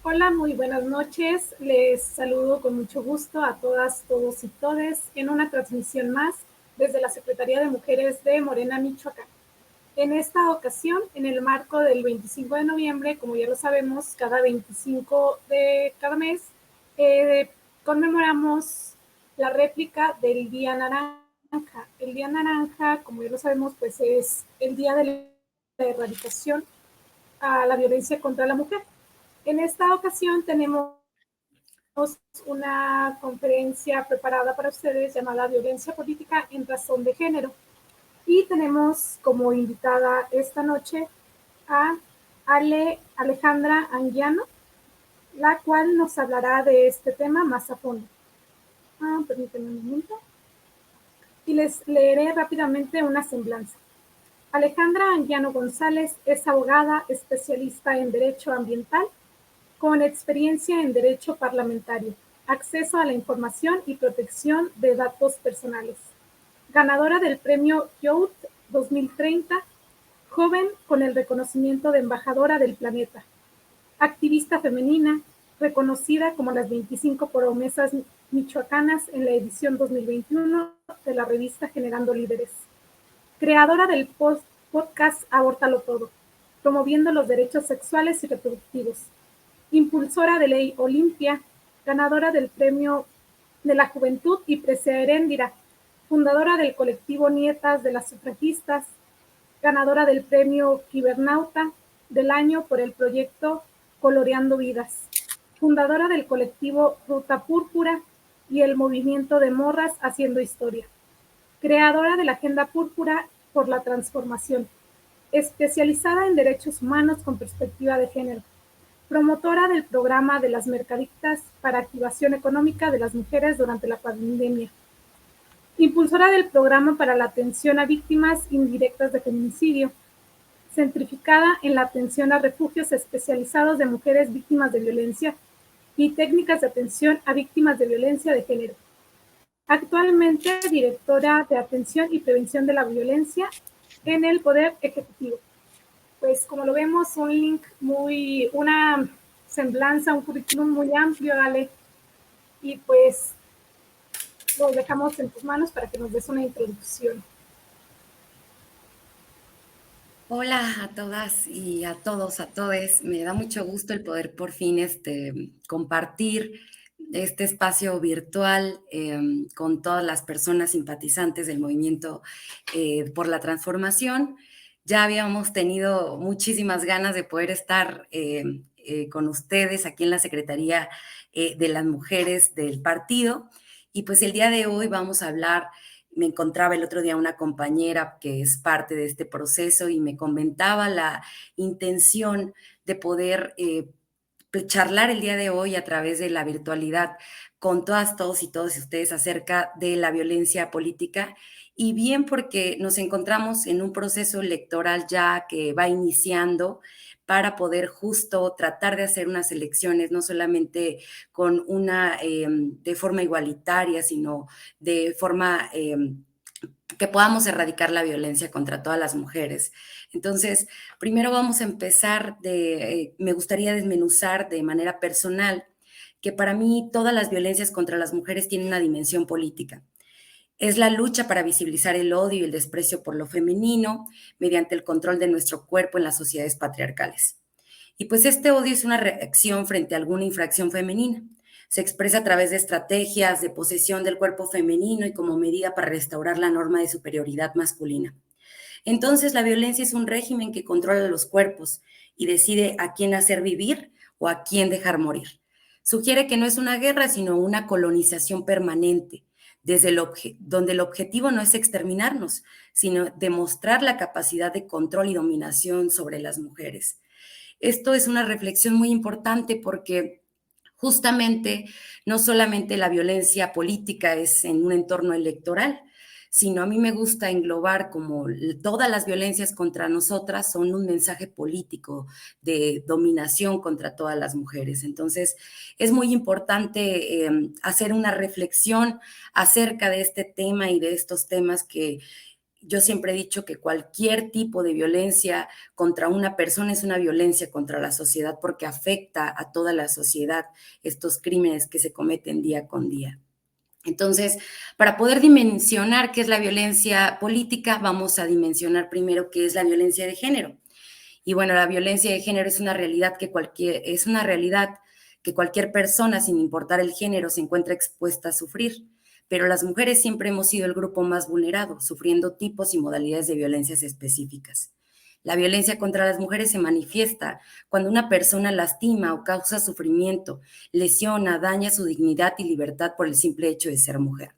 Hola, muy buenas noches. Les saludo con mucho gusto a todas, todos y todes en una transmisión más desde la Secretaría de Mujeres de Morena, Michoacán. En esta ocasión, en el marco del 25 de noviembre, como ya lo sabemos, cada 25 de cada mes, conmemoramos la réplica del Día Naranja. El Día Naranja, como ya lo sabemos, pues es el día de la erradicación a la violencia contra la mujer. En esta ocasión tenemos una conferencia preparada para ustedes llamada Violencia Política en Razón de Género. Y tenemos como invitada esta noche a Alejandra Anguiano, la cual nos hablará de este tema más a fondo. Permítanme un momento. Y les leeré rápidamente una semblanza. Alejandra Anguiano González es abogada especialista en Derecho Ambiental con experiencia en Derecho Parlamentario, acceso a la información y protección de datos personales. Ganadora del Premio Youth 2030, joven con el reconocimiento de embajadora del planeta. Activista femenina, reconocida como las 25 promesas michoacanas en la edición 2021 de la revista Generando Líderes. Creadora del podcast Abórtalo Todo, promoviendo los derechos sexuales y reproductivos. Impulsora de Ley Olimpia, ganadora del Premio de la Juventud y Presea Heréndira, fundadora del colectivo Nietas de las Sufragistas, ganadora del Premio Cibernauta del Año por el proyecto Coloreando Vidas, fundadora del colectivo Ruta Púrpura y el movimiento de Morras Haciendo Historia, creadora de la Agenda Púrpura por la Transformación, especializada en derechos humanos con perspectiva de género, promotora del programa de las mercadistas para activación económica de las mujeres durante la pandemia, impulsora del programa para la atención a víctimas indirectas de feminicidio, centrificada en la atención a refugios especializados de mujeres víctimas de violencia y técnicas de atención a víctimas de violencia de género. Actualmente directora de atención y prevención de la violencia en el Poder Ejecutivo. Pues como lo vemos, una semblanza, un currículum muy amplio, Ale, y pues lo dejamos en tus manos para que nos des una introducción. Hola a todas y a todos, a todes. Me da mucho gusto el poder por fin compartir este espacio virtual con todas las personas simpatizantes del movimiento por la transformación. Ya habíamos tenido muchísimas ganas de poder estar con ustedes aquí en la Secretaría de las Mujeres del partido. Y pues el día de hoy vamos a hablar. Me encontraba el otro día una compañera que es parte de este proceso y me comentaba la intención de poder charlar el día de hoy a través de la virtualidad con todas, todos y todos ustedes acerca de la violencia política, y bien porque nos encontramos en un proceso electoral ya que va iniciando para poder justo tratar de hacer unas elecciones, no solamente con de forma igualitaria, sino de forma que podamos erradicar la violencia contra todas las mujeres. Entonces, primero vamos a empezar me gustaría desmenuzar de manera personal que para mí todas las violencias contra las mujeres tienen una dimensión política. Es la lucha para visibilizar el odio y el desprecio por lo femenino mediante el control de nuestro cuerpo en las sociedades patriarcales. Y pues este odio es una reacción frente a alguna infracción femenina. Se expresa a través de estrategias de posesión del cuerpo femenino y como medida para restaurar la norma de superioridad masculina. Entonces, la violencia es un régimen que controla los cuerpos y decide a quién hacer vivir o a quién dejar morir. Sugiere que no es una guerra, sino una colonización permanente, donde el objetivo no es exterminarnos, sino demostrar la capacidad de control y dominación sobre las mujeres. Esto es una reflexión muy importante porque justamente no solamente la violencia política es en un entorno electoral, sino a mí me gusta englobar como todas las violencias contra nosotras son un mensaje político de dominación contra todas las mujeres. Entonces, es muy importante hacer una reflexión acerca de este tema y de estos temas yo siempre he dicho que cualquier tipo de violencia contra una persona es una violencia contra la sociedad porque afecta a toda la sociedad estos crímenes que se cometen día con día. Entonces, para poder dimensionar qué es la violencia política, vamos a dimensionar primero qué es la violencia de género. Y bueno, la violencia de género es una realidad que cualquier persona, sin importar el género, se encuentra expuesta a sufrir. Pero las mujeres siempre hemos sido el grupo más vulnerado, sufriendo tipos y modalidades de violencias específicas. La violencia contra las mujeres se manifiesta cuando una persona lastima o causa sufrimiento, lesiona, daña su dignidad y libertad por el simple hecho de ser mujer.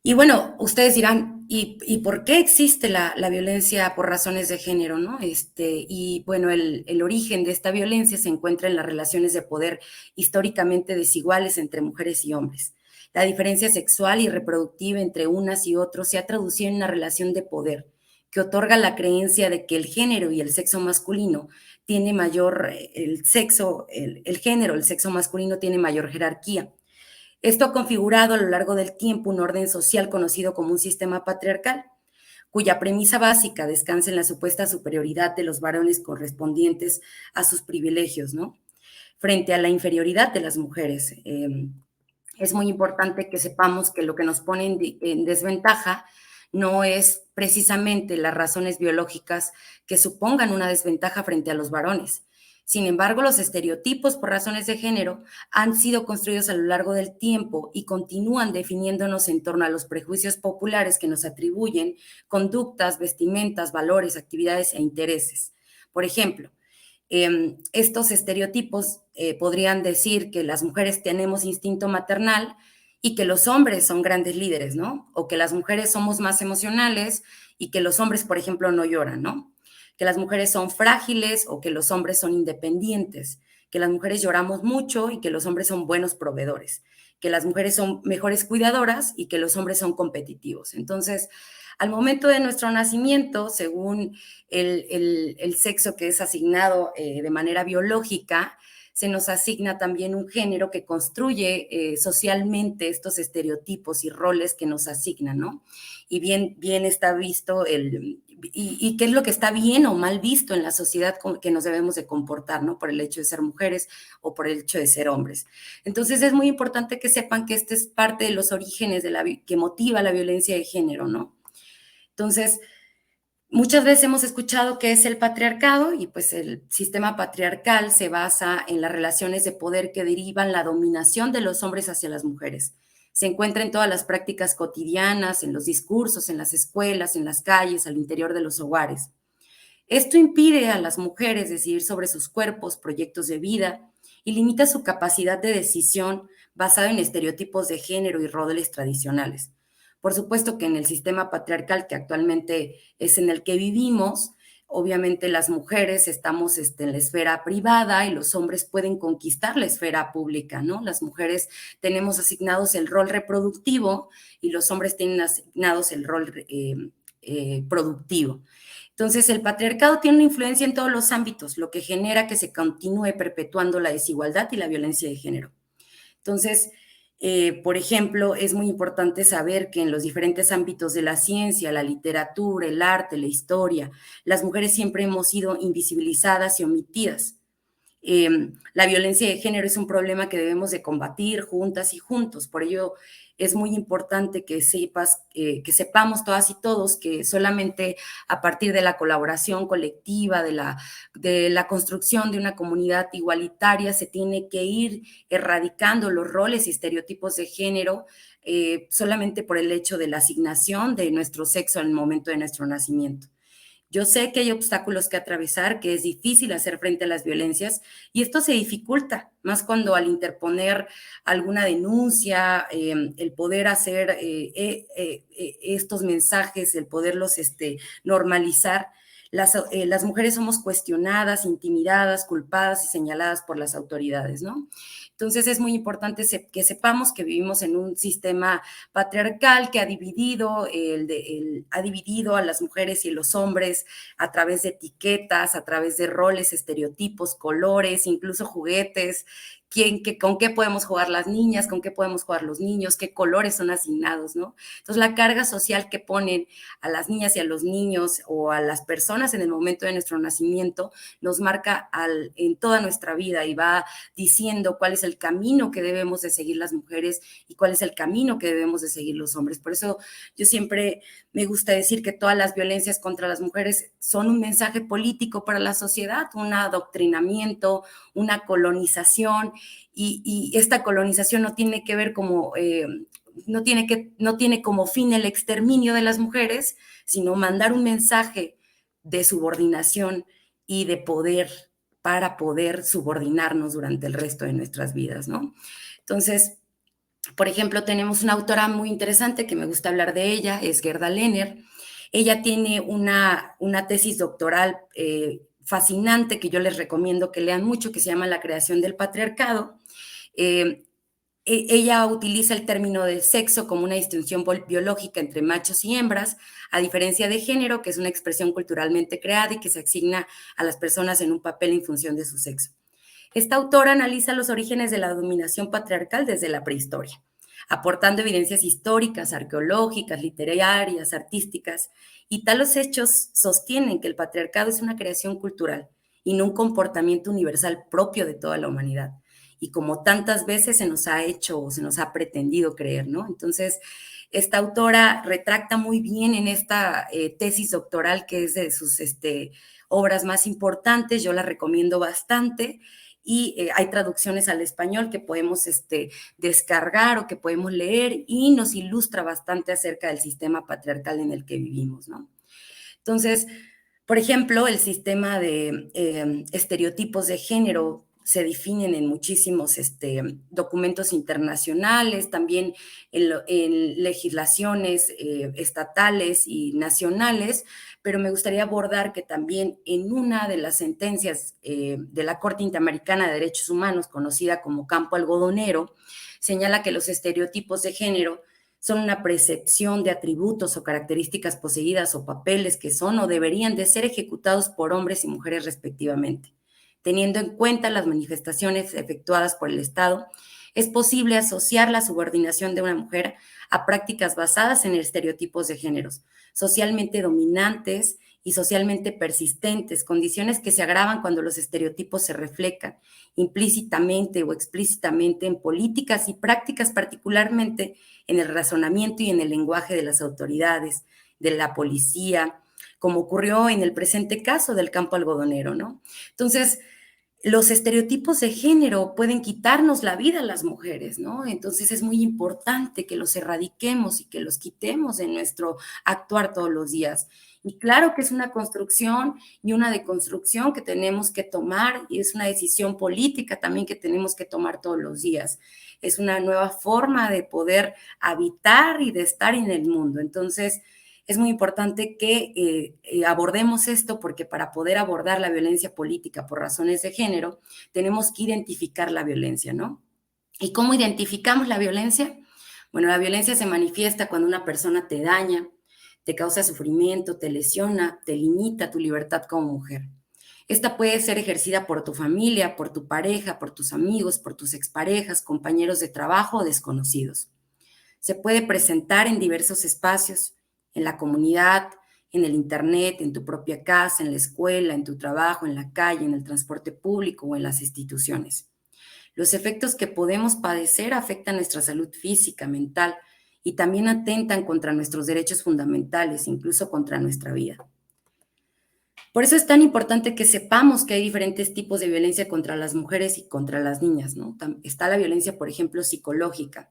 Y bueno, ustedes dirán, ¿y por qué existe la violencia por razones de género, no? Y bueno, el origen de esta violencia se encuentra en las relaciones de poder históricamente desiguales entre mujeres y hombres. La diferencia sexual y reproductiva entre unas y otros se ha traducido en una relación de poder que otorga la creencia de que el género y el sexo masculino tiene mayor, el género, el sexo masculino tiene mayor jerarquía. Esto ha configurado a lo largo del tiempo un orden social conocido como un sistema patriarcal, cuya premisa básica descansa en la supuesta superioridad de los varones correspondientes a sus privilegios, ¿no? Frente a la inferioridad de las mujeres. Es muy importante que sepamos que lo que nos pone en desventaja no es precisamente las razones biológicas que supongan una desventaja frente a los varones. Sin embargo, los estereotipos por razones de género han sido construidos a lo largo del tiempo y continúan definiéndonos en torno a los prejuicios populares que nos atribuyen conductas, vestimentas, valores, actividades e intereses. Por ejemplo, estos estereotipos podrían decir que las mujeres tenemos instinto maternal y que los hombres son grandes líderes, ¿no? O que las mujeres somos más emocionales y que los hombres, por ejemplo, no lloran, ¿no? Que las mujeres son frágiles o que los hombres son independientes, que las mujeres lloramos mucho y que los hombres son buenos proveedores, que las mujeres son mejores cuidadoras y que los hombres son competitivos. Entonces, al momento de nuestro nacimiento, según el sexo que es asignado de manera biológica, se nos asigna también un género que construye socialmente estos estereotipos y roles que nos asignan, ¿no? Y bien está visto y qué es lo que está bien o mal visto en la sociedad con que nos debemos de comportar, ¿no? Por el hecho de ser mujeres o por el hecho de ser hombres. Entonces es muy importante que sepan que este es parte de los orígenes que motiva la violencia de género, ¿no? Entonces, muchas veces hemos escuchado qué es el patriarcado y pues el sistema patriarcal se basa en las relaciones de poder que derivan la dominación de los hombres hacia las mujeres. Se encuentra en todas las prácticas cotidianas, en los discursos, en las escuelas, en las calles, al interior de los hogares. Esto impide a las mujeres decidir sobre sus cuerpos, proyectos de vida y limita su capacidad de decisión basada en estereotipos de género y roles tradicionales. Por supuesto que en el sistema patriarcal que actualmente es en el que vivimos, obviamente las mujeres estamos en la esfera privada y los hombres pueden conquistar la esfera pública, ¿no? Las mujeres tenemos asignados el rol reproductivo y los hombres tienen asignados el rol productivo. Entonces, el patriarcado tiene una influencia en todos los ámbitos, lo que genera que se continúe perpetuando la desigualdad y la violencia de género. Entonces, por ejemplo, es muy importante saber que en los diferentes ámbitos de la ciencia, la literatura, el arte, la historia, las mujeres siempre hemos sido invisibilizadas y omitidas. La violencia de género es un problema que debemos de combatir juntas y juntos. Por ello, es muy importante que sepamos todas y todos que solamente a partir de la colaboración colectiva, de la construcción de una comunidad igualitaria, se tiene que ir erradicando los roles y estereotipos de género solamente por el hecho de la asignación de nuestro sexo en el momento de nuestro nacimiento. Yo sé que hay obstáculos que atravesar, que es difícil hacer frente a las violencias y esto se dificulta, más cuando al interponer alguna denuncia, el poder hacer estos mensajes, el poderlos normalizar, las mujeres somos cuestionadas, intimidadas, culpadas y señaladas por las autoridades, ¿no? Entonces es muy importante que sepamos que vivimos en un sistema patriarcal que ha dividido a las mujeres y los hombres a través de etiquetas, a través de roles, estereotipos, colores, incluso juguetes, con qué podemos jugar las niñas, con qué podemos jugar los niños, qué colores son asignados, ¿no? Entonces, la carga social que ponen a las niñas y a los niños o a las personas en el momento de nuestro nacimiento nos marca en toda nuestra vida y va diciendo cuál es el camino que debemos de seguir las mujeres y cuál es el camino que debemos de seguir los hombres. Por eso yo siempre me gusta decir que todas las violencias contra las mujeres son un mensaje político para la sociedad, un adoctrinamiento, una colonización, y esta colonización no tiene que ver como, no tiene como fin el exterminio de las mujeres, sino mandar un mensaje de subordinación y de poder para poder subordinarnos durante el resto de nuestras vidas, ¿no? Entonces, por ejemplo, tenemos una autora muy interesante que me gusta hablar de ella, es Gerda Lerner. Ella tiene una tesis doctoral fascinante que yo les recomiendo que lean mucho, que se llama La creación del patriarcado. Ella utiliza el término de sexo como una distinción biológica entre machos y hembras, a diferencia de género, que es una expresión culturalmente creada y que se asigna a las personas en un papel en función de su sexo. Esta autora analiza los orígenes de la dominación patriarcal desde la prehistoria, aportando evidencias históricas, arqueológicas, literarias, artísticas, y tales hechos sostienen que el patriarcado es una creación cultural y no un comportamiento universal propio de toda la humanidad. Y como tantas veces se nos ha hecho o se nos ha pretendido creer, ¿no? Entonces, esta autora retracta muy bien en esta tesis doctoral, que es de sus obras más importantes, yo la recomiendo bastante, y hay traducciones al español que podemos descargar o que podemos leer y nos ilustra bastante acerca del sistema patriarcal en el que vivimos, ¿no? Entonces, por ejemplo, el sistema de estereotipos de género se definen en muchísimos documentos internacionales, también en legislaciones estatales y nacionales, pero me gustaría abordar que también en una de las sentencias de la Corte Interamericana de Derechos Humanos, conocida como campo algodonero, señala que los estereotipos de género son una percepción de atributos o características poseídas o papeles que son o deberían de ser ejecutados por hombres y mujeres respectivamente. Teniendo en cuenta las manifestaciones efectuadas por el Estado, es posible asociar la subordinación de una mujer a prácticas basadas en estereotipos de géneros, socialmente dominantes y socialmente persistentes, condiciones que se agravan cuando los estereotipos se reflejan implícitamente o explícitamente en políticas y prácticas, particularmente en el razonamiento y en el lenguaje de las autoridades, de la policía, como ocurrió en el presente caso del campo algodonero, ¿no? Entonces, los estereotipos de género pueden quitarnos la vida a las mujeres, ¿no? Entonces es muy importante que los erradiquemos y que los quitemos en nuestro actuar todos los días. Y claro que es una construcción y una deconstrucción que tenemos que tomar, y es una decisión política también que tenemos que tomar todos los días. Es una nueva forma de poder habitar y de estar en el mundo. Entonces, es muy importante que abordemos esto, porque para poder abordar la violencia política por razones de género, tenemos que identificar la violencia, ¿no? ¿Y cómo identificamos la violencia? Bueno, la violencia se manifiesta cuando una persona te daña, te causa sufrimiento, te lesiona, te limita tu libertad como mujer. Esta puede ser ejercida por tu familia, por tu pareja, por tus amigos, por tus exparejas, compañeros de trabajo o desconocidos. Se puede presentar en diversos espacios, en la comunidad, en el internet, en tu propia casa, en la escuela, en tu trabajo, en la calle, en el transporte público o en las instituciones. Los efectos que podemos padecer afectan nuestra salud física, mental, y también atentan contra nuestros derechos fundamentales, incluso contra nuestra vida. Por eso es tan importante que sepamos que hay diferentes tipos de violencia contra las mujeres y contra las niñas, ¿no? Está la violencia, por ejemplo, psicológica,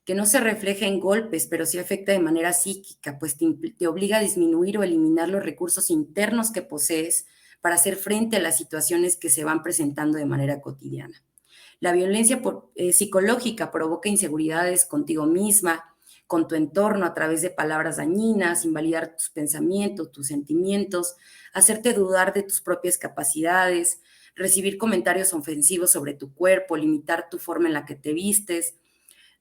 que no se refleja en golpes, pero sí afecta de manera psíquica, pues te obliga a disminuir o eliminar los recursos internos que posees para hacer frente a las situaciones que se van presentando de manera cotidiana. La violencia psicológica provoca inseguridades contigo misma, con tu entorno, a través de palabras dañinas, invalidar tus pensamientos, tus sentimientos, hacerte dudar de tus propias capacidades, recibir comentarios ofensivos sobre tu cuerpo, limitar tu forma en la que te vistes,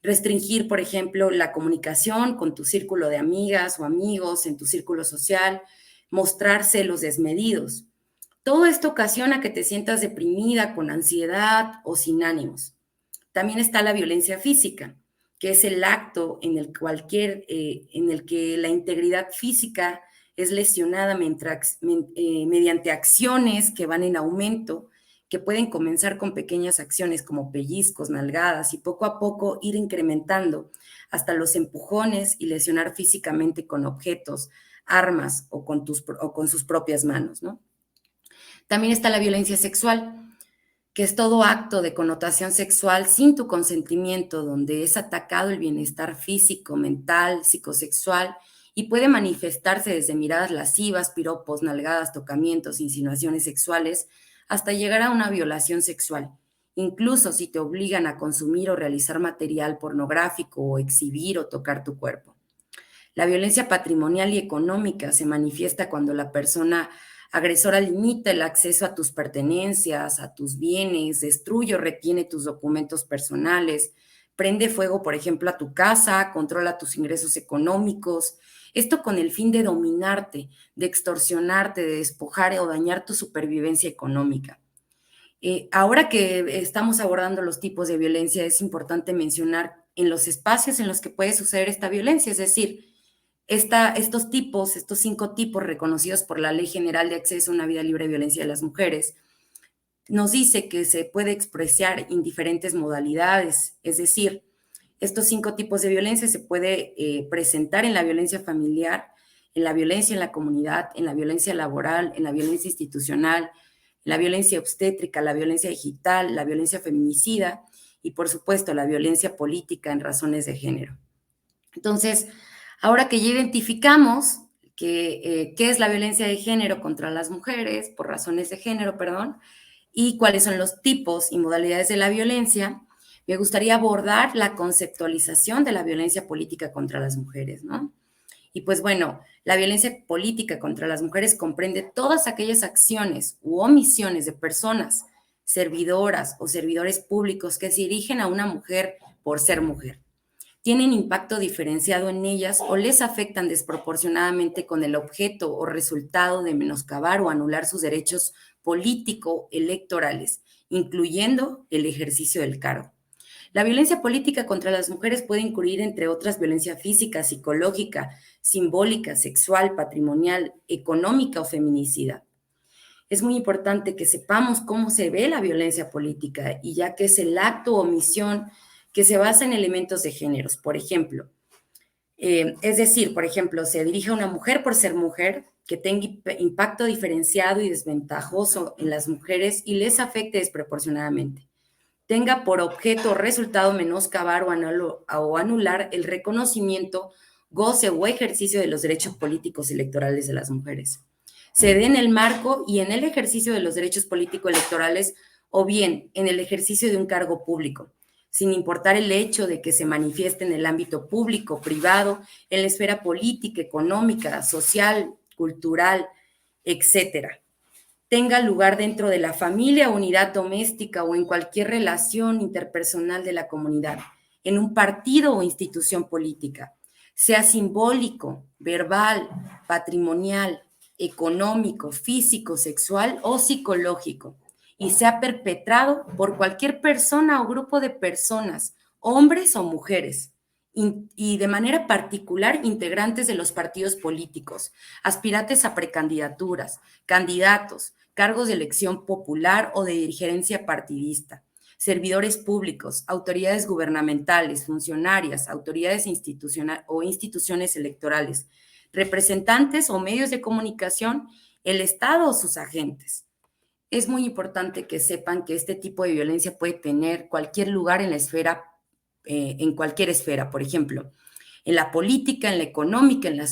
restringir, por ejemplo, la comunicación con tu círculo de amigas o amigos, en tu círculo social, mostrar celos desmedidos. Todo esto ocasiona que te sientas deprimida, con ansiedad o sin ánimos. También está la violencia física, que es el acto en el que la integridad física es lesionada mediante acciones que van en aumento, que pueden comenzar con pequeñas acciones como pellizcos, nalgadas y poco a poco ir incrementando hasta los empujones y lesionar físicamente con objetos, armas o con sus propias manos, ¿no? También está la violencia sexual, que es todo acto de connotación sexual sin tu consentimiento, donde es atacado el bienestar físico, mental, psicosexual, y puede manifestarse desde miradas lascivas, piropos, nalgadas, tocamientos, insinuaciones sexuales, hasta llegar a una violación sexual. Incluso si te obligan a consumir o realizar material pornográfico o exhibir o tocar tu cuerpo. La violencia patrimonial y económica se manifiesta cuando la persona agresora limita el acceso a tus pertenencias, a tus bienes, destruye o retiene tus documentos personales, prende fuego, por ejemplo, a tu casa, controla tus ingresos económicos. Esto con el fin de dominarte, de extorsionarte, de despojar o dañar tu supervivencia económica. Ahora que estamos abordando los tipos de violencia, es importante mencionar en los espacios en los que puede suceder esta violencia, es decir, estos 5 tipos reconocidos por la Ley General de Acceso a una Vida Libre de Violencia de las Mujeres, nos dice que se puede expresar en diferentes modalidades, es decir, estos 5 tipos de violencia se puede presentar en la violencia familiar, en la violencia en la comunidad, en la violencia laboral, en la violencia institucional, en la violencia obstétrica, la violencia digital, la violencia feminicida y, por supuesto, la violencia política en razones de género. Entonces, ahora que ya identificamos qué es la violencia de género contra las mujeres, por razones de género, perdón, y cuáles son los tipos y modalidades de la violencia, me gustaría abordar la conceptualización de la violencia política contra las mujeres, ¿no? Y pues bueno, la violencia política contra las mujeres comprende todas aquellas acciones u omisiones de personas, servidoras o servidores públicos que se dirigen a una mujer por ser mujer, tienen impacto diferenciado en ellas o les afectan desproporcionadamente con el objeto o resultado de menoscabar o anular sus derechos político-electorales, incluyendo el ejercicio del cargo. La violencia política contra las mujeres puede incluir, entre otras, violencia física, psicológica, simbólica, sexual, patrimonial, económica o feminicida. Es muy importante que sepamos cómo se ve la violencia política, y ya que es el acto o omisión que se basa en elementos de géneros. Por ejemplo, es decir, por ejemplo, se dirige a una mujer por ser mujer, que tenga impacto diferenciado y desventajoso en las mujeres y les afecte desproporcionadamente. Tenga por objeto o resultado menoscabar o anular el reconocimiento, goce o ejercicio de los derechos políticos electorales de las mujeres. Se dé en el marco y en el ejercicio de los derechos políticos electorales o bien en el ejercicio de un cargo público, sin importar el hecho de que se manifieste en el ámbito público, privado, en la esfera política, económica, social, cultural, etcétera. Tenga lugar dentro de la familia, unidad doméstica o en cualquier relación interpersonal de la comunidad, en un partido o institución política, sea simbólico, verbal, patrimonial, económico, físico, sexual o psicológico, y sea perpetrado por cualquier persona o grupo de personas, hombres o mujeres, y de manera particular integrantes de los partidos políticos, aspirantes a precandidaturas, candidatos, cargos de elección popular o de dirigencia partidista, servidores públicos, autoridades gubernamentales, funcionarias, autoridades institucionales o instituciones electorales, representantes o medios de comunicación, el Estado o sus agentes. Es muy importante que sepan que este tipo de violencia puede tener cualquier lugar en la esfera, en cualquier esfera, por ejemplo, en la política, en la económica, en la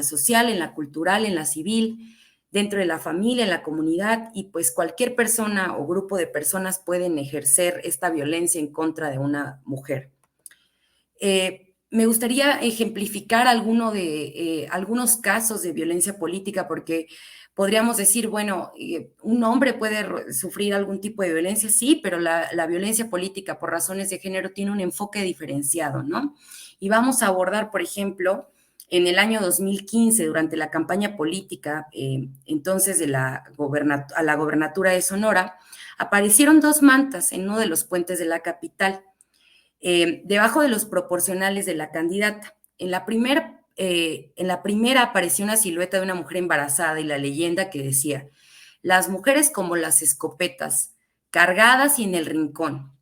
social, en la cultural, en la civil, dentro de la familia, en la comunidad, y pues cualquier persona o grupo de personas pueden ejercer esta violencia en contra de una mujer. Me gustaría ejemplificar algunos casos de violencia política, porque podríamos decir, bueno, un hombre puede sufrir algún tipo de violencia, sí, pero la violencia política por razones de género tiene un enfoque diferenciado, ¿no? Y vamos a abordar, por ejemplo, en el año 2015, durante la campaña política, entonces a la gobernatura de Sonora, aparecieron 2 mantas en uno de los puentes de la capital. debajo de los proporcionales de la candidata. En la primera apareció una silueta de una mujer embarazada y la leyenda que decía: las mujeres como las escopetas, cargadas y en el rincón.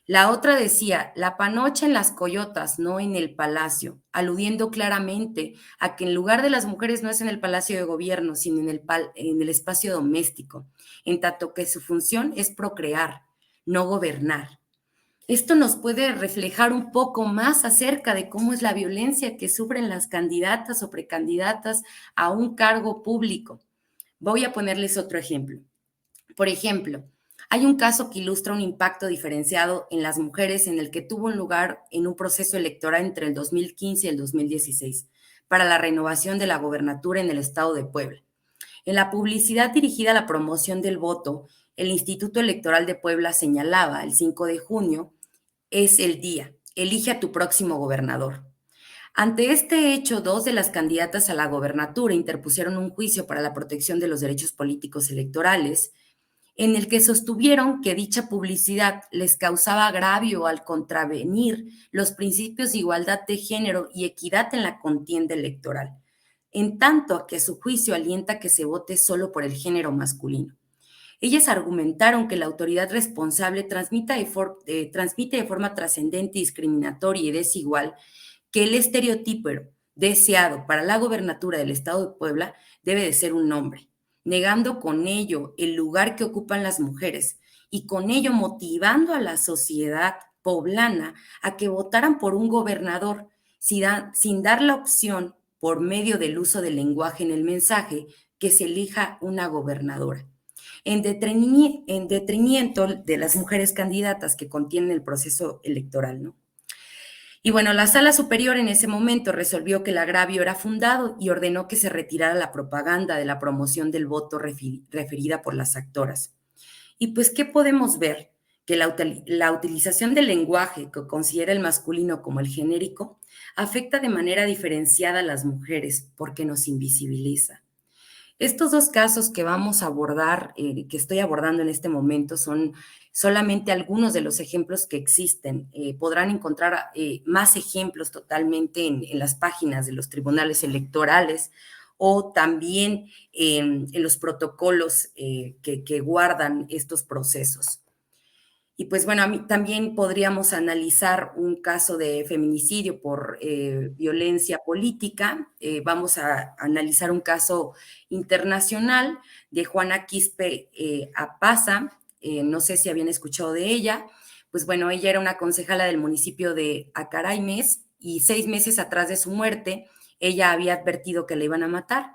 La otra decía: la panocha en las coyotas, no en el palacio, aludiendo claramente a que en lugar de las mujeres no es en el palacio de gobierno, sino en el espacio doméstico, en tanto que su función es procrear, no gobernar. Esto nos puede reflejar un poco más acerca de cómo es la violencia que sufren las candidatas o precandidatas a un cargo público. Voy a ponerles otro ejemplo. Por ejemplo, hay un caso que ilustra un impacto diferenciado en las mujeres en el que tuvo lugar en un proceso electoral entre el 2015 y el 2016 para la renovación de la gobernatura en el estado de Puebla. En la publicidad dirigida a la promoción del voto, el Instituto Electoral de Puebla señalaba: el 5 de junio es el día, elige a tu próximo gobernador. Ante este hecho, dos de las candidatas a la gobernatura interpusieron un juicio para la protección de los derechos políticos electorales, en el que sostuvieron que dicha publicidad les causaba agravio al contravenir los principios de igualdad de género y equidad en la contienda electoral, en tanto que su juicio alienta que se vote solo por el género masculino. Ellas argumentaron que la autoridad responsable transmite de forma trascendente, discriminatoria y desigual que el estereotipo deseado para la gobernatura del estado de Puebla debe de ser un hombre, negando con ello el lugar que ocupan las mujeres y con ello motivando a la sociedad poblana a que votaran por un gobernador sin dar la opción, por medio del uso del lenguaje en el mensaje, que se elija una gobernadora, en detrimento de las mujeres candidatas que contienen el proceso electoral, ¿no? Y bueno, la sala superior en ese momento resolvió que el agravio era fundado y ordenó que se retirara la propaganda de la promoción del voto referida por las actoras. Y pues, ¿qué podemos ver? Que la utilización del lenguaje que considera el masculino como el genérico afecta de manera diferenciada a las mujeres porque nos invisibiliza. Estos dos casos que vamos a abordar, que estoy abordando en este momento, son solamente algunos de los ejemplos que existen. Podrán encontrar más ejemplos totalmente en las páginas de los tribunales electorales o también en los protocolos que guardan estos procesos. Y pues bueno, a mí también podríamos analizar un caso de feminicidio por violencia política. Vamos a analizar un caso internacional de Juana Quispe Apaza. No sé si habían escuchado de ella. Pues bueno, ella era una concejala del municipio de Acaraymes y 6 meses atrás de su muerte, ella había advertido que la iban a matar.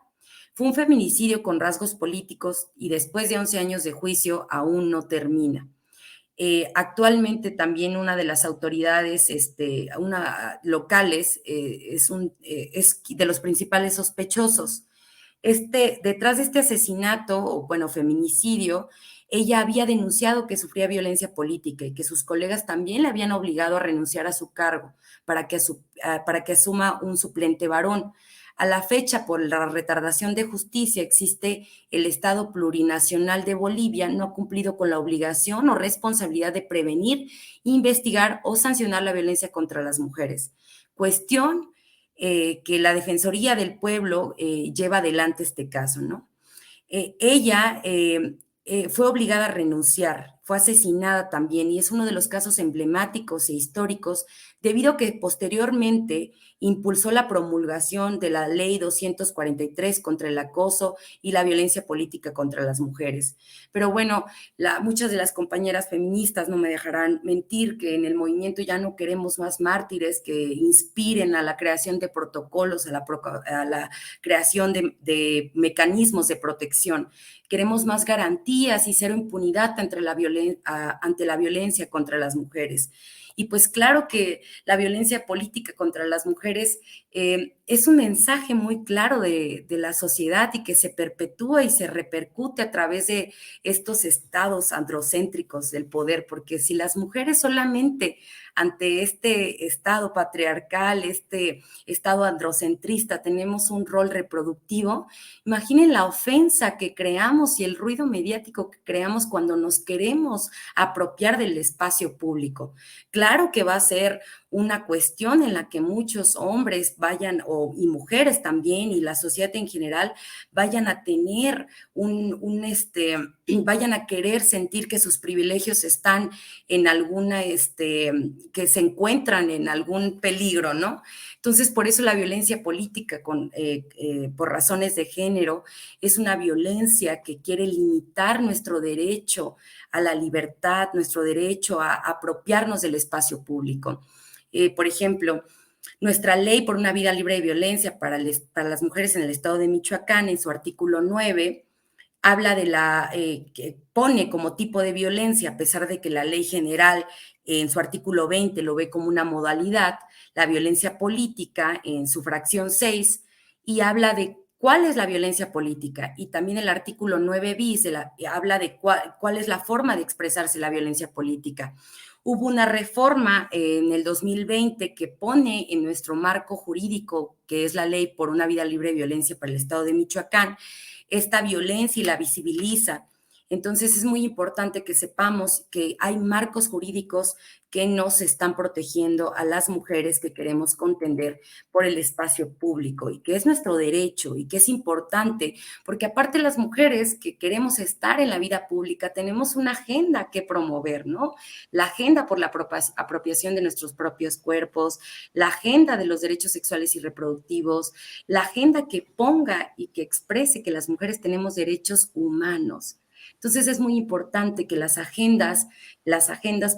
Fue un feminicidio con rasgos políticos y después de 11 años de juicio aún no termina. Actualmente también una de las autoridades locales es de los principales sospechosos. Detrás de este asesinato, o bueno, feminicidio, ella había denunciado que sufría violencia política y que sus colegas también le habían obligado a renunciar a su cargo para que asuma un suplente varón. A la fecha, por la retardación de justicia, existe el Estado plurinacional de Bolivia no ha cumplido con la obligación o responsabilidad de prevenir, investigar o sancionar la violencia contra las mujeres. Cuestión que la Defensoría del Pueblo lleva adelante este caso, ¿no? Ella fue obligada a renunciar, fue asesinada también y es uno de los casos emblemáticos e históricos debido a que posteriormente impulsó la promulgación de la Ley 243 contra el acoso y la violencia política contra las mujeres. Pero bueno, muchas de las compañeras feministas no me dejarán mentir que en el movimiento ya no queremos más mártires que inspiren a la creación de protocolos, a la creación de mecanismos de protección. Queremos más garantías y cero impunidad ante la violencia contra las mujeres. Y pues claro que la violencia política contra las mujeres es un mensaje muy claro de la sociedad y que se perpetúa y se repercute a través de estos estados androcéntricos del poder, porque si las mujeres solamente ante este estado patriarcal, este estado androcentrista, tenemos un rol reproductivo, imaginen la ofensa que creamos y el ruido mediático que creamos cuando nos queremos queremos apropiar del espacio público. Claro que va a ser una cuestión en la que muchos hombres vayan, y mujeres también, y la sociedad en general, vayan a tener vayan a querer sentir que sus privilegios están en que se encuentran en algún peligro, ¿no? Entonces, por eso la violencia política por razones de género es una violencia que quiere limitar nuestro derecho a la libertad, nuestro derecho a apropiarnos del espacio público. Por ejemplo, nuestra ley por una vida libre de violencia para las mujeres en el estado de Michoacán, en su artículo 9, habla que pone como tipo de violencia, a pesar de que la ley general en su artículo 20 lo ve como una modalidad, la violencia política en su fracción 6, y habla de cuál es la violencia política. Y también el artículo 9 bis habla de cuál es la forma de expresarse la violencia política. Hubo una reforma en el 2020 que pone en nuestro marco jurídico, que es la ley por una vida libre de violencia para el estado de Michoacán, esta violencia y la visibiliza. Entonces es muy importante que sepamos que hay marcos jurídicos que nos están protegiendo a las mujeres que queremos contender por el espacio público y que es nuestro derecho y que es importante, porque aparte las mujeres que queremos estar en la vida pública tenemos una agenda que promover, ¿no? La agenda por la apropiación de nuestros propios cuerpos, la agenda de los derechos sexuales y reproductivos, la agenda que ponga y que exprese que las mujeres tenemos derechos humanos. Entonces es muy importante que las agendas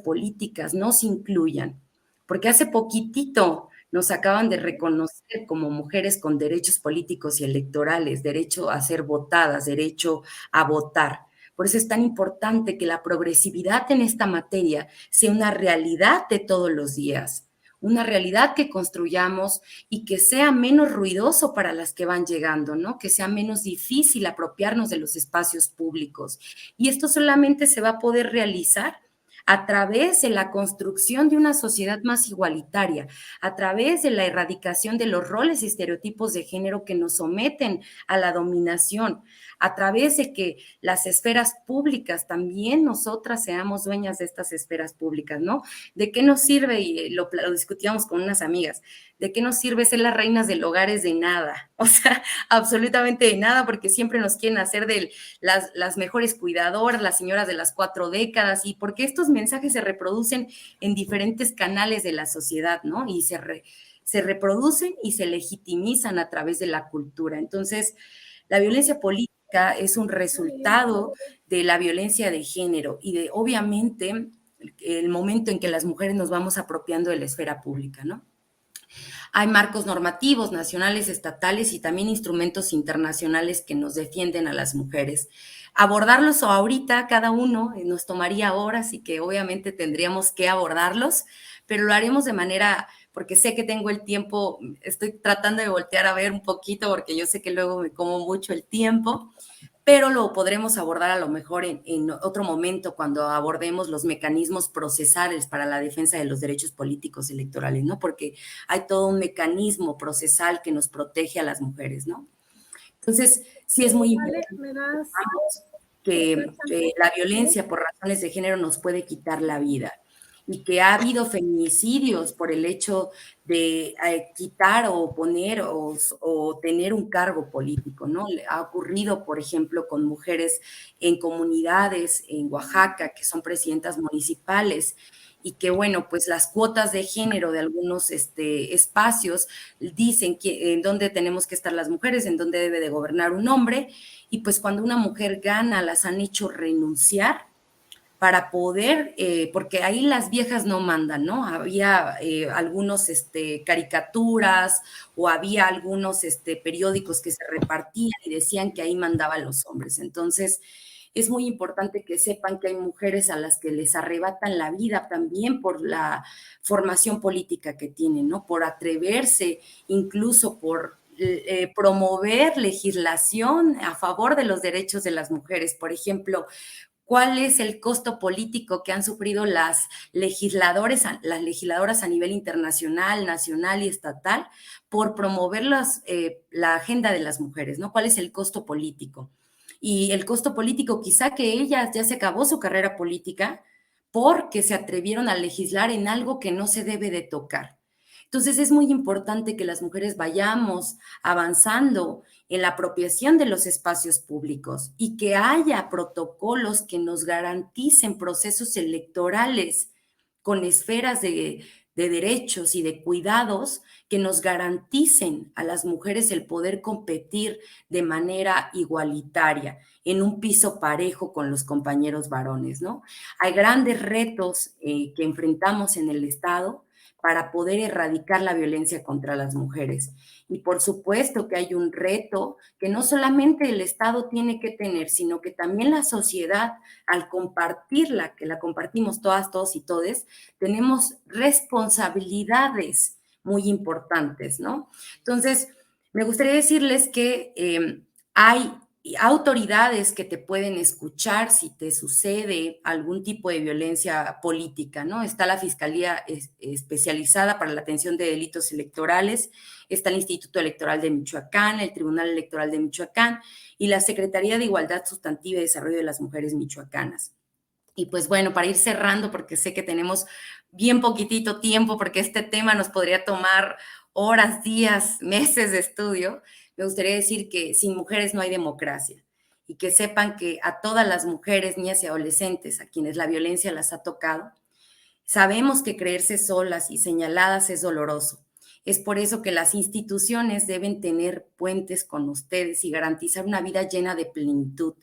políticas nos incluyan, porque hace poquitito nos acaban de reconocer como mujeres con derechos políticos y electorales, derecho a ser votadas, derecho a votar. Por eso es tan importante que la progresividad en esta materia sea una realidad de todos los días, una realidad que construyamos y que sea menos ruidoso para las que van llegando, ¿no? Que sea menos difícil apropiarnos de los espacios públicos. Y esto solamente se va a poder realizar a través de la construcción de una sociedad más igualitaria, a través de la erradicación de los roles y estereotipos de género que nos someten a la dominación, a través de que las esferas públicas, también nosotras seamos dueñas de estas esferas públicas, ¿no? ¿De qué nos sirve? Y lo discutíamos con unas amigas, ¿de qué nos sirve ser las reinas del hogar? Es de nada, o sea, absolutamente de nada, porque siempre nos quieren hacer de las mejores cuidadoras, las señoras de las 4 décadas, y porque estos mensajes se reproducen en diferentes canales de la sociedad, ¿no? Y se reproducen y se legitimizan a través de la cultura. Entonces, la violencia política es un resultado de la violencia de género y de, obviamente, el momento en que las mujeres nos vamos apropiando de la esfera pública, ¿no? Hay marcos normativos nacionales, estatales y también instrumentos internacionales que nos defienden a las mujeres. Abordarlos ahorita, cada uno, nos tomaría horas y que obviamente tendríamos que abordarlos, pero lo haremos de manera, porque sé que tengo el tiempo, estoy tratando de voltear a ver un poquito porque yo sé que luego me como mucho el tiempo, pero lo podremos abordar a lo mejor en otro momento cuando abordemos los mecanismos procesales para la defensa de los derechos políticos electorales, ¿no? Porque hay todo un mecanismo procesal que nos protege a las mujeres, ¿no? Entonces, sí es muy importante que la violencia por razones de género nos puede quitar la vida y que ha habido feminicidios por el hecho de quitar o poner o tener un cargo político, ¿no? Ha ocurrido, por ejemplo, con mujeres en comunidades en Oaxaca que son presidentas municipales y que, bueno, pues las cuotas de género de algunos espacios dicen en dónde tenemos que estar las mujeres, en dónde debe de gobernar un hombre, y pues cuando una mujer gana las han hecho renunciar para poder, porque ahí las viejas no mandan, ¿no? Había algunos caricaturas o había algunos periódicos que se repartían y decían que ahí mandaban los hombres. Entonces, es muy importante que sepan que hay mujeres a las que les arrebatan la vida también por la formación política que tienen, ¿no? Por atreverse, incluso por promover legislación a favor de los derechos de las mujeres. Por ejemplo, ¿cuál es el costo político que han sufrido las legisladoras a nivel internacional, nacional y estatal por promover la agenda de las mujeres, ¿no? ¿Cuál es el costo político? y el costo político, quizá que ellas ya se acabó su carrera política porque se atrevieron a legislar en algo que no se debe de tocar. Entonces es muy importante que las mujeres vayamos avanzando en la apropiación de los espacios públicos y que haya protocolos que nos garanticen procesos electorales con esferas de derechos y de cuidados que nos garanticen a las mujeres el poder competir de manera igualitaria, en un piso parejo con los compañeros varones, ¿no? Hay grandes retos que enfrentamos en el Estado para poder erradicar la violencia contra las mujeres. Y por supuesto que hay un reto que no solamente el Estado tiene que tener, sino que también la sociedad, al compartirla, que la compartimos todas, todos y todes, tenemos responsabilidades muy importantes, ¿no? Entonces, me gustaría decirles que hay autoridades que te pueden escuchar si te sucede algún tipo de violencia política, ¿no? Está la Fiscalía Especializada para la Atención de Delitos Electorales, está el Instituto Electoral de Michoacán, el Tribunal Electoral de Michoacán y la Secretaría de Igualdad Sustantiva y Desarrollo de las Mujeres Michoacanas. Y pues bueno, para ir cerrando, porque sé que tenemos bien poquitito tiempo, porque este tema nos podría tomar horas, días, meses de estudio, me gustaría decir que sin mujeres no hay democracia y que sepan que a todas las mujeres, niñas y adolescentes a quienes la violencia las ha tocado, sabemos que creerse solas y señaladas es doloroso. Es por eso que las instituciones deben tener puentes con ustedes y garantizar una vida llena de plenitud,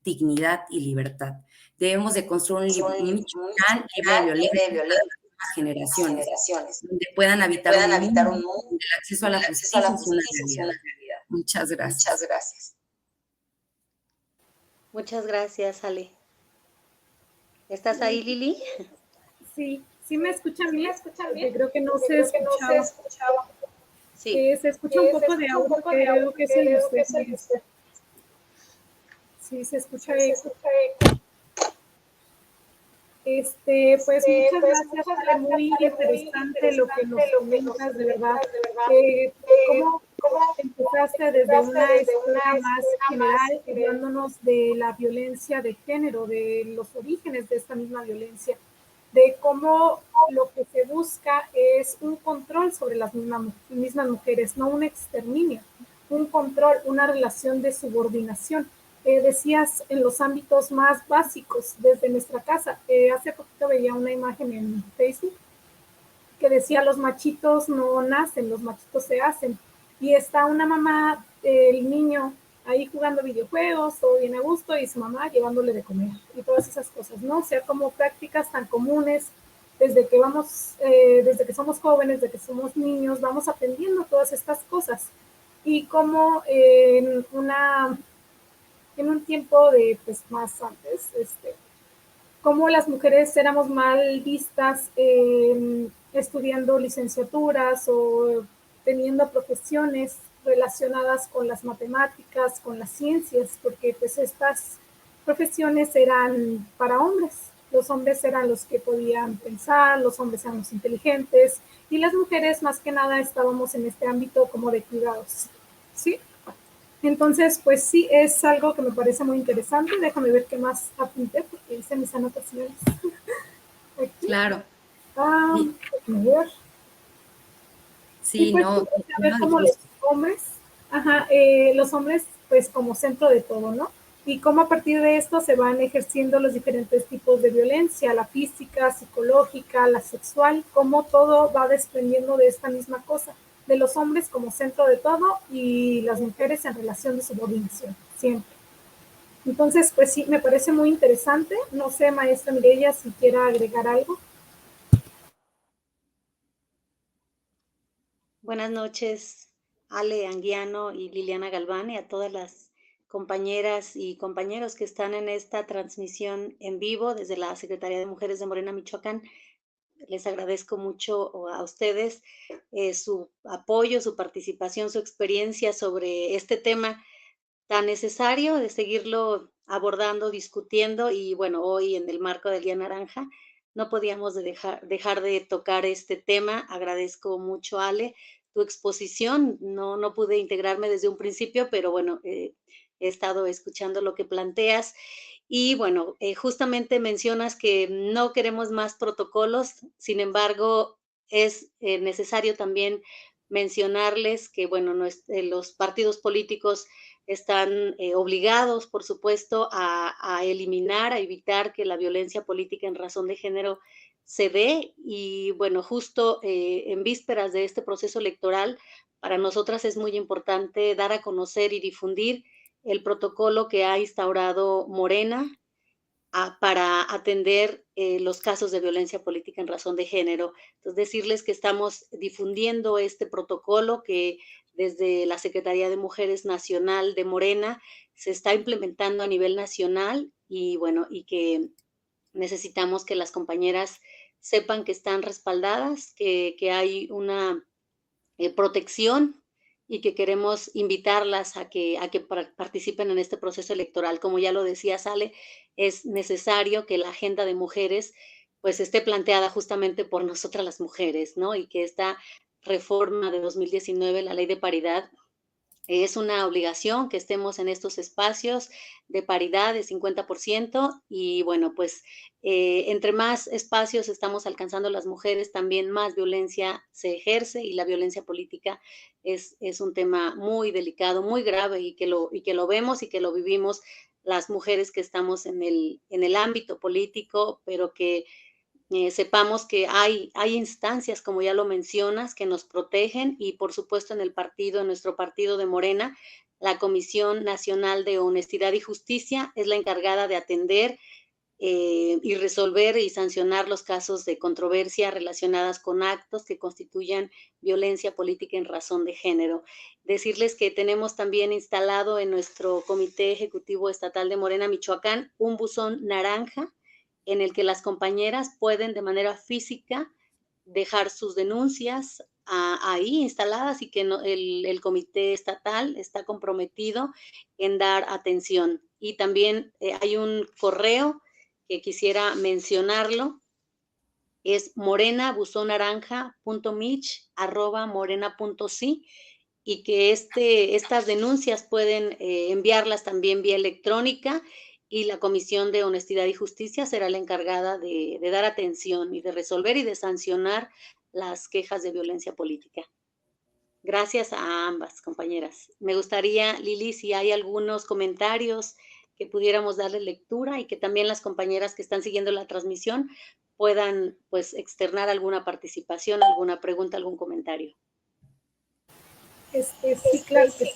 dignidad y libertad. Debemos de construir un Michoacán libre de violencia para las nuevas generaciones, donde puedan habitar un mundo donde el acceso a la justicia es una realidad. Muchas gracias. Muchas gracias, Ale. ¿Estás ahí, Lili? Sí, sí me escuchan bien. Porque creo que no se escuchaba. Sí. Se escucha un poco de audio, creo que es el de usted. Sí, se escucha eco. Pues muchas gracias, Ale, muy interesante lo que nos comentas, de verdad. ¿Cómo empezaste desde una escuela más general, hablándonos de la violencia de género, de los orígenes de esta misma violencia, de cómo lo que se busca es un control sobre las mismas mujeres, no un exterminio, un control, una relación de subordinación? Decías en los ámbitos más básicos desde nuestra casa. Hace poquito veía una imagen en Facebook que decía: los machitos no nacen, los machitos se hacen. Y está una mamá, el niño ahí jugando videojuegos, todo bien a gusto, y su mamá llevándole de comer y todas esas cosas, ¿no? O sea, como prácticas tan comunes desde que desde que somos jóvenes, desde que somos niños, vamos aprendiendo todas estas cosas. Y como en un tiempo de, pues, más antes, cómo las mujeres éramos mal vistas estudiando licenciaturas o teniendo profesiones relacionadas con las matemáticas, con las ciencias, porque pues estas profesiones eran para hombres. Los hombres eran los que podían pensar, los hombres eran los inteligentes, y las mujeres más que nada estábamos en este ámbito como de cuidados, ¿sí? Entonces, pues sí, es algo que me parece muy interesante. Déjame ver qué más apunté, porque hice mis anotaciones. Aquí. Claro. A ver. Sí, pues, no, a ver cómo los hombres, pues como centro de todo, ¿no? Y cómo a partir de esto se van ejerciendo los diferentes tipos de violencia, la física, psicológica, la sexual, cómo todo va desprendiendo de esta misma cosa, de los hombres como centro de todo y las mujeres en relación de subordinación, siempre. Entonces, pues sí, me parece muy interesante. No sé, maestra Mireya, si quiera agregar algo. Buenas noches, Ale Anguiano y Liliana Galván, y a todas las compañeras y compañeros que están en esta transmisión en vivo desde la Secretaría de Mujeres de Morena, Michoacán. Les agradezco mucho a ustedes su apoyo, su participación, su experiencia sobre este tema tan necesario de seguirlo abordando, discutiendo. Y bueno, hoy en el marco del Día Naranja no podíamos dejar de tocar este tema. Agradezco mucho, Ale, tu exposición. No pude integrarme desde un principio, pero bueno, he estado escuchando lo que planteas. Y bueno, justamente mencionas que no queremos más protocolos, sin embargo, es necesario también mencionarles que, bueno, los partidos políticos están obligados, por supuesto, a eliminar, a evitar que la violencia política en razón de género se dé. Y bueno, justo en vísperas de este proceso electoral, para nosotras es muy importante dar a conocer y difundir el protocolo que ha instaurado Morena para atender los casos de violencia política en razón de género. Entonces, decirles que estamos difundiendo este protocolo que desde la Secretaría de Mujeres Nacional de Morena se está implementando a nivel nacional y bueno, y que necesitamos que las compañeras sepan que están respaldadas, que hay una protección y que queremos invitarlas a que participen en este proceso electoral. Como ya lo decía Sale, es necesario que la agenda de mujeres pues esté planteada justamente por nosotras las mujeres, ¿no? Y que esta reforma de 2019, la ley de paridad, es una obligación que estemos en estos espacios de paridad de 50% y bueno, pues entre más espacios estamos alcanzando las mujeres, también más violencia se ejerce y la violencia política es un tema muy delicado, muy grave y que lo vemos y que lo vivimos las mujeres que estamos en el ámbito político, pero que sepamos que hay instancias, como ya lo mencionas, que nos protegen y por supuesto en nuestro partido de Morena, la Comisión Nacional de Honestidad y Justicia es la encargada de atender y resolver y sancionar los casos de controversia relacionadas con actos que constituyan violencia política en razón de género. Decirles que tenemos también instalado en nuestro Comité Ejecutivo Estatal de Morena, Michoacán, un buzón naranja en el que las compañeras pueden de manera física dejar sus denuncias ahí instaladas y que el comité estatal está comprometido en dar atención. Y también hay un correo que quisiera mencionarlo, es morenabuzonaranja.mich@morena.si y que estas denuncias pueden enviarlas también vía electrónica y la Comisión de Honestidad y Justicia será la encargada de dar atención y de resolver y de sancionar las quejas de violencia política. Gracias a ambas compañeras. Me gustaría, Lili, si hay algunos comentarios que pudiéramos darle lectura y que también las compañeras que están siguiendo la transmisión puedan pues externar alguna participación, alguna pregunta, algún comentario. Sí, claro que sí.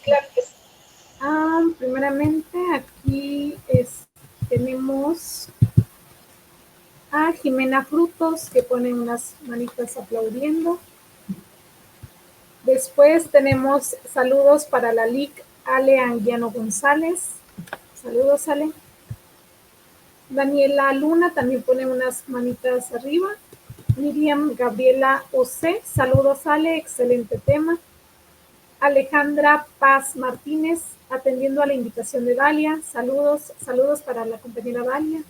Primeramente aquí tenemos a Jimena Frutos que pone unas manitas aplaudiendo. Después tenemos saludos para la LIC Ale Anguiano González. Saludos, Ale. Daniela Luna también pone unas manitas arriba. Miriam Gabriela Ose, saludos Ale, excelente tema. Alejandra Paz Martínez, atendiendo a la invitación de Dalia, saludos para la compañera Dalia.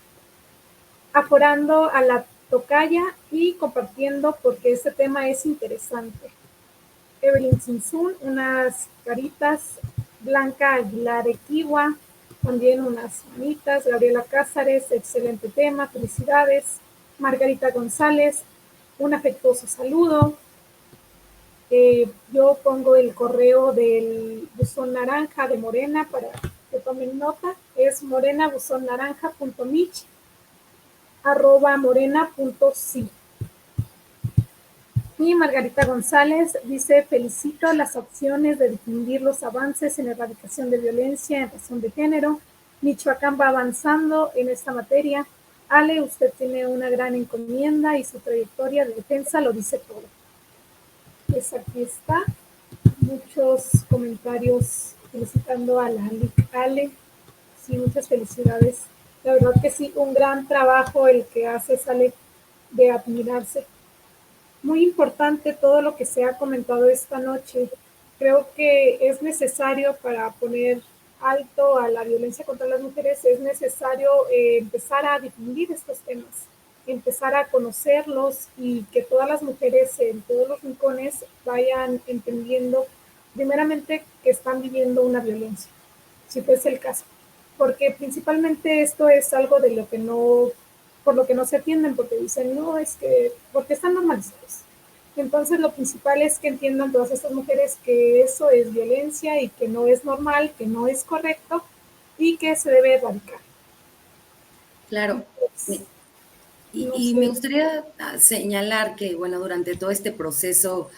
Aforando a la tocaya y compartiendo porque este tema es interesante. Evelyn Sinsun, unas caritas. Blanca Aguilar Equiwa, también unas manitas. Gabriela Cázares, excelente tema, felicidades. Margarita González, un afectuoso saludo. Yo pongo el correo del buzón naranja de Morena para que tomen nota. Es morenabuzonnaranja.mich@morena.si. Y Margarita González dice: felicito las acciones de difundir los avances en la erradicación de violencia en razón de género. Michoacán va avanzando en esta materia. Ale, usted tiene una gran encomienda y su trayectoria de defensa lo dice todo. Pues aquí está. Muchos comentarios felicitando a la Ale. Sí, muchas felicidades. La verdad que sí, un gran trabajo el que hace, sale de admirarse. Muy importante todo lo que se ha comentado esta noche. Creo que es necesario para poner alto a la violencia contra las mujeres, es necesario empezar a difundir estos temas, empezar a conocerlos y que todas las mujeres en todos los rincones vayan entendiendo primeramente que están viviendo una violencia si fuese el caso, porque principalmente esto es algo de lo que no, por lo que no se atienden, porque dicen, no, es que, porque están normalizados. Entonces lo principal es que entiendan todas estas mujeres que eso es violencia y que no es normal, que no es correcto y que se debe erradicar. Claro. Entonces, no Y sé. me gustaría señalar que, bueno, durante todo este proceso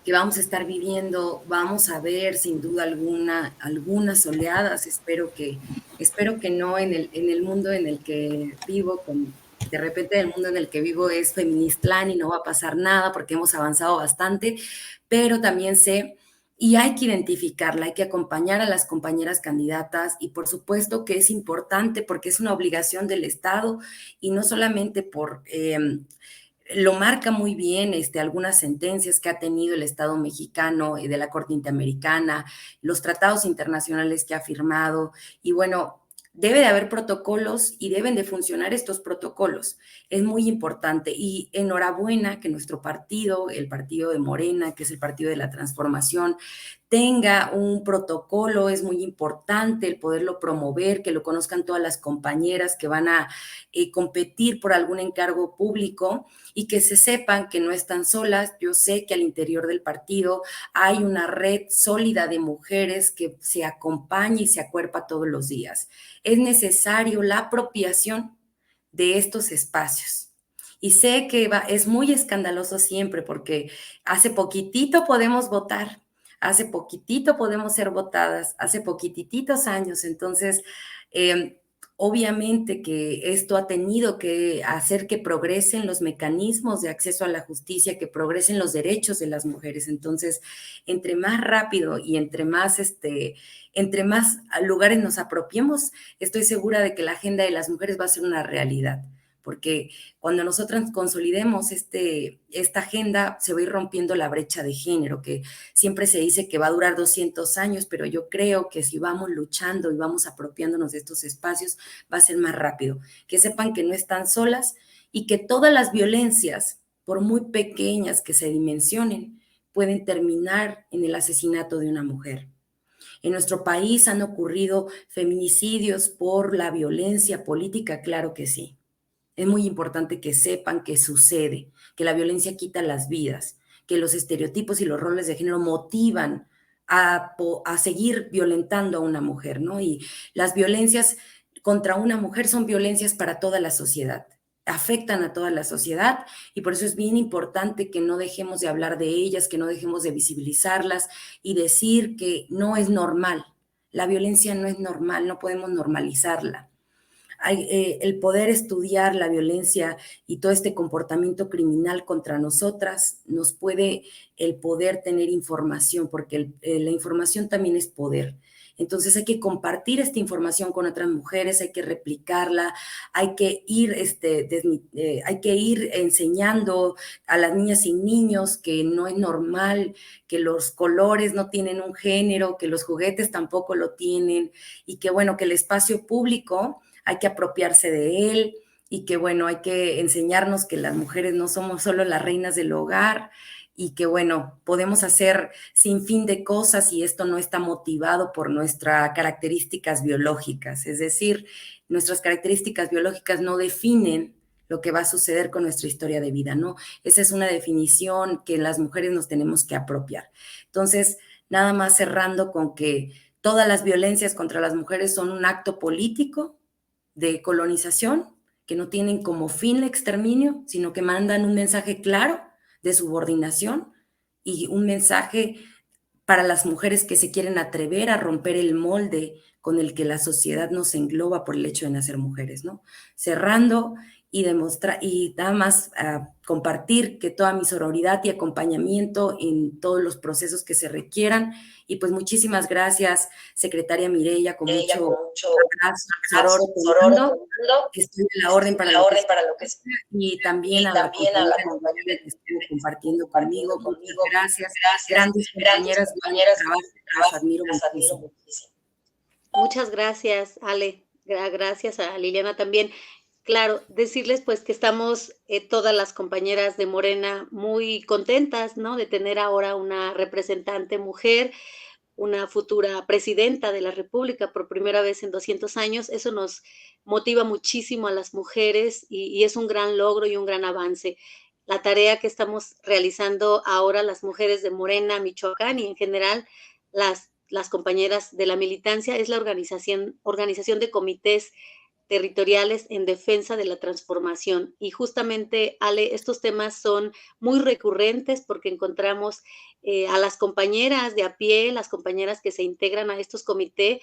que vamos a estar viviendo, vamos a ver sin duda alguna algunas oleadas. Espero que no en el mundo en el que vivo, de repente el mundo en el que vivo es feministlán y no va a pasar nada porque hemos avanzado bastante, pero también sé y hay que identificarla, hay que acompañar a las compañeras candidatas y por supuesto que es importante porque es una obligación del Estado y no solamente lo marca muy bien algunas sentencias que ha tenido el Estado mexicano de la Corte Interamericana, los tratados internacionales que ha firmado y bueno, debe de haber protocolos y deben de funcionar estos protocolos. Es muy importante y enhorabuena que nuestro partido, el partido de Morena, que es el partido de la transformación, tenga un protocolo, es muy importante el poderlo promover, que lo conozcan todas las compañeras que van a competir por algún encargo público y que se sepan que no están solas. Yo sé que al interior del partido hay una red sólida de mujeres que se acompaña y se acuerpa todos los días. Es necesario la apropiación de estos espacios. Y sé que es muy escandaloso siempre porque hace poquitito podemos votar, hace poquitito podemos ser votadas, hace poquititos años. Entonces, obviamente que esto ha tenido que hacer que progresen los mecanismos de acceso a la justicia, que progresen los derechos de las mujeres. Entonces, entre más rápido y entre más lugares nos apropiemos, estoy segura de que la agenda de las mujeres va a ser una realidad, porque cuando nosotras consolidemos esta agenda, se va a ir rompiendo la brecha de género, que siempre se dice que va a durar 200 años, pero yo creo que si vamos luchando y vamos apropiándonos de estos espacios, va a ser más rápido. Que sepan que no están solas y que todas las violencias, por muy pequeñas que se dimensionen, pueden terminar en el asesinato de una mujer. En nuestro país han ocurrido feminicidios por la violencia política, claro que sí. Es muy importante que sepan que sucede, que la violencia quita las vidas, que los estereotipos y los roles de género motivan a seguir violentando a una mujer, ¿no? Y las violencias contra una mujer son violencias para toda la sociedad, afectan a toda la sociedad y por eso es bien importante que no dejemos de hablar de ellas, que no dejemos de visibilizarlas y decir que no es normal. La violencia no es normal, no podemos normalizarla. El poder estudiar la violencia y todo este comportamiento criminal contra nosotras nos puede el poder tener información, porque la información también es poder. Entonces hay que compartir esta información con otras mujeres, hay que replicarla, hay que hay que ir enseñando a las niñas y niños que no es normal, que los colores no tienen un género, que los juguetes tampoco lo tienen y que bueno, que el espacio público hay que apropiarse de él y que, bueno, hay que enseñarnos que las mujeres no somos solo las reinas del hogar y que, bueno, podemos hacer sin fin de cosas y esto no está motivado por nuestras características biológicas. Es decir, nuestras características biológicas no definen lo que va a suceder con nuestra historia de vida, ¿no? Esa es una definición que las mujeres nos tenemos que apropiar. Entonces, nada más cerrando con que todas las violencias contra las mujeres son un acto político de colonización que no tienen como fin el exterminio, sino que mandan un mensaje claro de subordinación y un mensaje para las mujeres que se quieren atrever a romper el molde con el que la sociedad nos engloba por el hecho de nacer mujeres, ¿no? Cerrando y demostrar y nada más compartir que toda mi sororidad y acompañamiento en todos los procesos que se requieran y pues muchísimas gracias, secretaria Mireya, con mucho abrazo, sororo, estoy a la orden para lo que sea y también a la compañera que estuvo compartiendo conmigo, muchas gracias, grandes compañeras, grandes trabajos, las admiro muchísimo. Muchas gracias, Ale. Gracias a Liliana también. Claro, decirles pues que estamos todas las compañeras de Morena muy contentas, ¿no? De tener ahora una representante mujer, una futura presidenta de la República por primera vez en 200 años. Eso nos motiva muchísimo a las mujeres y es un gran logro y un gran avance. La tarea que estamos realizando ahora las mujeres de Morena, Michoacán y en general las compañeras de la militancia es la organización de comités territoriales en defensa de la transformación. Y justamente, Ale, estos temas son muy recurrentes porque encontramos a las compañeras de a pie, las compañeras que se integran a estos comités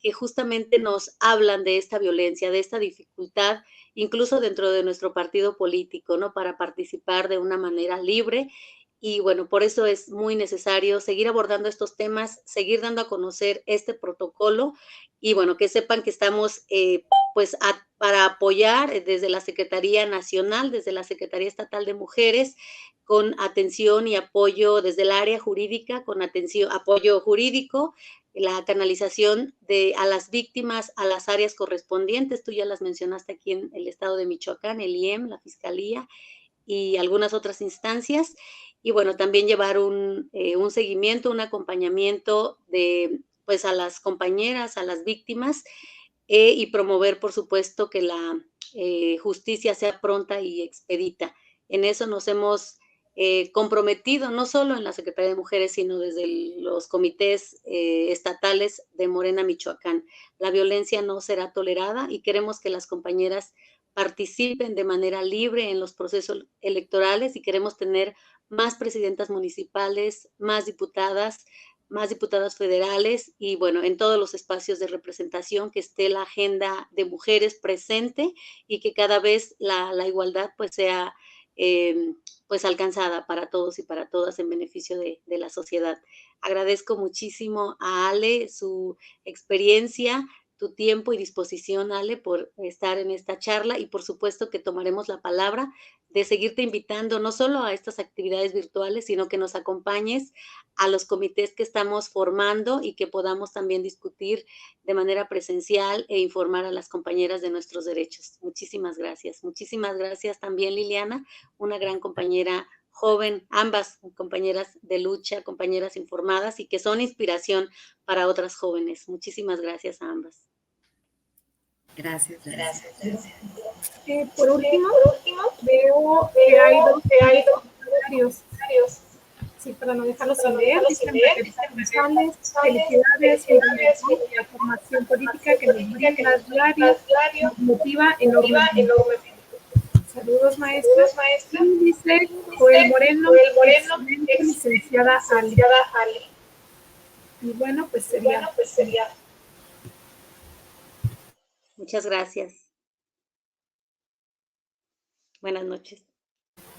que justamente nos hablan de esta violencia, de esta dificultad, incluso dentro de nuestro partido político, ¿no? Para participar de una manera libre. Y bueno, por eso es muy necesario seguir abordando estos temas, seguir dando a conocer este protocolo y bueno, que sepan que estamos pues para apoyar desde la Secretaría Nacional, desde la Secretaría Estatal de Mujeres, con atención y apoyo desde el área jurídica, con atención, apoyo jurídico, la canalización a las víctimas a las áreas correspondientes. Tú ya las mencionaste aquí en el estado de Michoacán, el IEM, la Fiscalía y algunas otras instancias. Y bueno, también llevar un seguimiento, un acompañamiento pues a las compañeras, a las víctimas y promover, por supuesto, que la justicia sea pronta y expedita. En eso nos hemos comprometido, no solo en la Secretaría de Mujeres, sino desde los comités estatales de Morena, Michoacán. La violencia no será tolerada y queremos que las compañeras participen de manera libre en los procesos electorales y queremos tener más presidentas municipales, más diputadas federales y bueno, en todos los espacios de representación que esté la agenda de mujeres presente y que cada vez la igualdad pues sea pues alcanzada para todos y para todas en beneficio de la sociedad. Agradezco muchísimo a Ale su experiencia, tu tiempo y disposición, Ale, por estar en esta charla y por supuesto que tomaremos la palabra de seguirte invitando no solo a estas actividades virtuales, sino que nos acompañes a los comités que estamos formando y que podamos también discutir de manera presencial e informar a las compañeras de nuestros derechos. Muchísimas gracias. Muchísimas gracias también, Liliana, una gran compañera joven, ambas compañeras de lucha, compañeras informadas y que son inspiración para otras jóvenes. Muchísimas gracias a ambas. Gracias. Por último, veo que hay dos comentarios. Sí, para no dejarlos sin leer, dicen González, felicidades y la formación política que nos brinda diario, nos motiva enormemente. Saludos, maestros. Y dice Joel Moreno, licenciada Ale. Y bueno, pues sería. Muchas gracias. Buenas noches.